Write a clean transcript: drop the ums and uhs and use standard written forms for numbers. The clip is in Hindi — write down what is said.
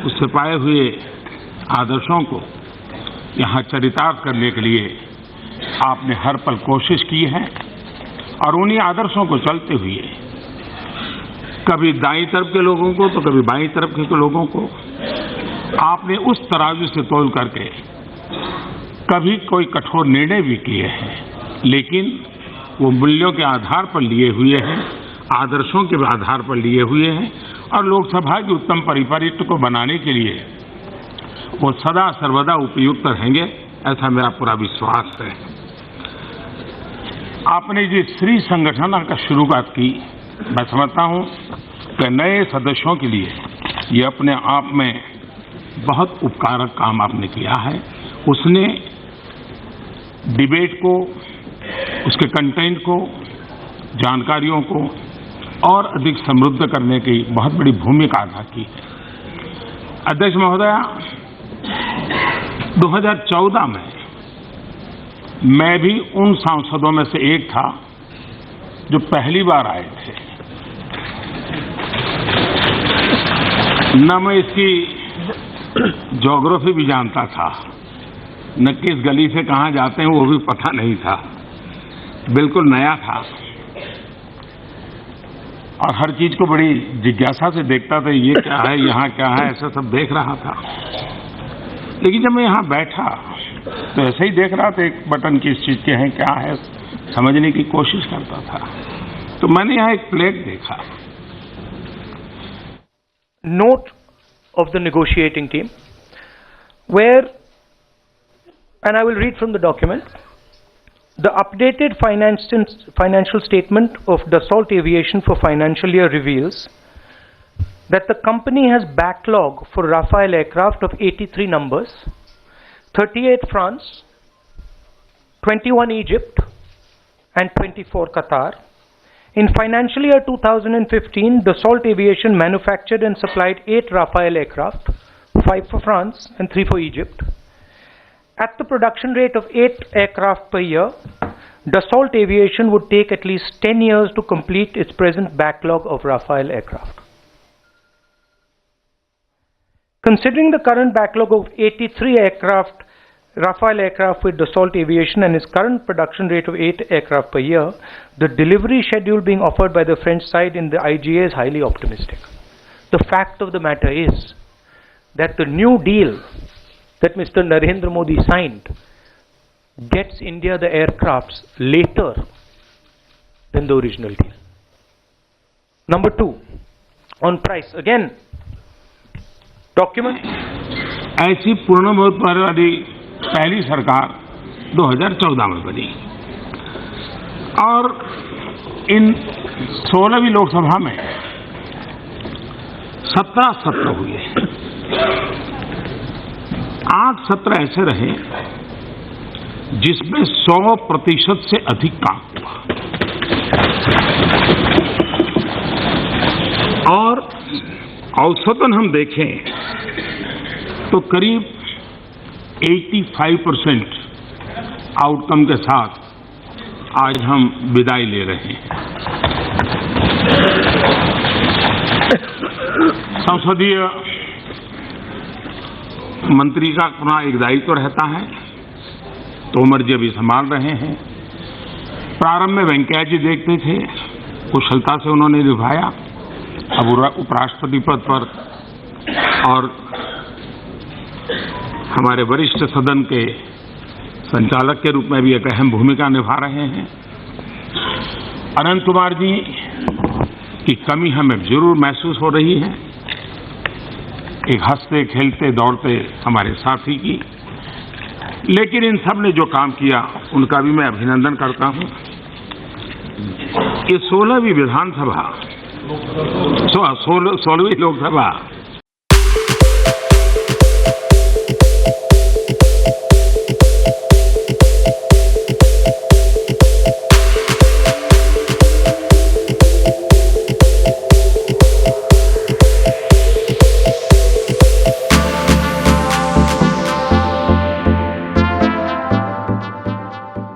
उससे पाए हुए आदर्शों को यहाँ चरितार्थ करने के लिए आपने हर पल कोशिश की है और उन्हीं आदर्शों को चलते हुए कभी दाईं तरफ के लोगों को तो कभी बाईं तरफ के लोगों को आपने उस तराजू से तौल करके कभी कोई कठोर निर्णय भी किए हैं, लेकिन वो मूल्यों के आधार पर लिए हुए हैं, आदर्शों के आधार पर लिए हुए हैं और लोकसभा की उत्तम परिपाटी को बनाने के लिए वो सदा सर्वदा उपयुक्त रहेंगे, ऐसा मेरा पूरा विश्वास है। आपने जिस श्री संगठन का शुरुआत की, मैं समझता हूं कि नए सदस्यों के लिए ये अपने आप में बहुत उपकारक काम आपने किया है। उसने डिबेट को, उसके कंटेंट को, जानकारियों को और अधिक समृद्ध करने की बहुत बड़ी भूमिका अदा की है। अध्यक्ष महोदया, 2014 में मैं भी उन सांसदों में से एक था जो पहली बार आए थे। न मैं इसकी ज्योग्राफी भी जानता था, न किस गली से कहां जाते हैं वो भी पता नहीं था, बिल्कुल नया था और हर चीज को बड़ी जिज्ञासा से देखता था, ये क्या है, यहाँ क्या है, ऐसा सब देख रहा था। लेकिन जब मैं यहाँ बैठा तो ऐसे ही देख रहा था, एक बटन किस चीज के हैं, क्या है, समझने की कोशिश करता था। तो मैंने यहाँ एक प्लेट देखा। Note of the negotiating team, where, and I will read from the document, the updated financial statement of Dassault Aviation for financial year reveals that the company has backlog for Rafale aircraft of 83 numbers, 38 France, 21 Egypt, and 24 Qatar. In financial year 2015, Dassault Aviation manufactured and supplied 8 Rafale aircraft, 5 for France and 3 for Egypt. At the production rate of 8 aircraft per year, Dassault Aviation would take at least 10 years to complete its present backlog of Rafale aircraft. Considering the current backlog of 83 aircraft, Rafale aircraft with Dassault Aviation and its current production rate of 8 aircraft per year, the delivery schedule being offered by the French side in the IGA is highly optimistic. The fact of the matter is that the new deal that Mr. Narendra Modi signed gets India the aircrafts later than the original deal. Number 2, on price, again, document. ऐसी पूर्ण वाली पहली सरकार 2014 में बनी और इन 16वीं लोकसभा में 17 सत्र हुए। 8 सत्र ऐसे रहे जिसमें 100% से अधिक काम हुआ और औसतन हम देखें तो करीब 85% आउटकम के साथ आज हम विदाई ले रहे हैं। संसदीय मंत्री का अपना एक दायित्व रहता है, तोमर जी अभी संभाल रहे हैं। प्रारंभ में वेंकैया जी देखते थे, कुशलता से उन्होंने निभाया। अब उपराष्ट्रपति पद पर और हमारे वरिष्ठ सदन के संचालक के रूप में भी एक अहम भूमिका निभा रहे हैं। अनंत कुमार जी की कमी हमें जरूर महसूस हो रही है, एक हंसते खेलते दौड़ते हमारे साथी की, लेकिन इन सब ने जो काम किया उनका भी मैं अभिनंदन करता हूं। ये 16वीं विधानसभा 16वीं लोकसभा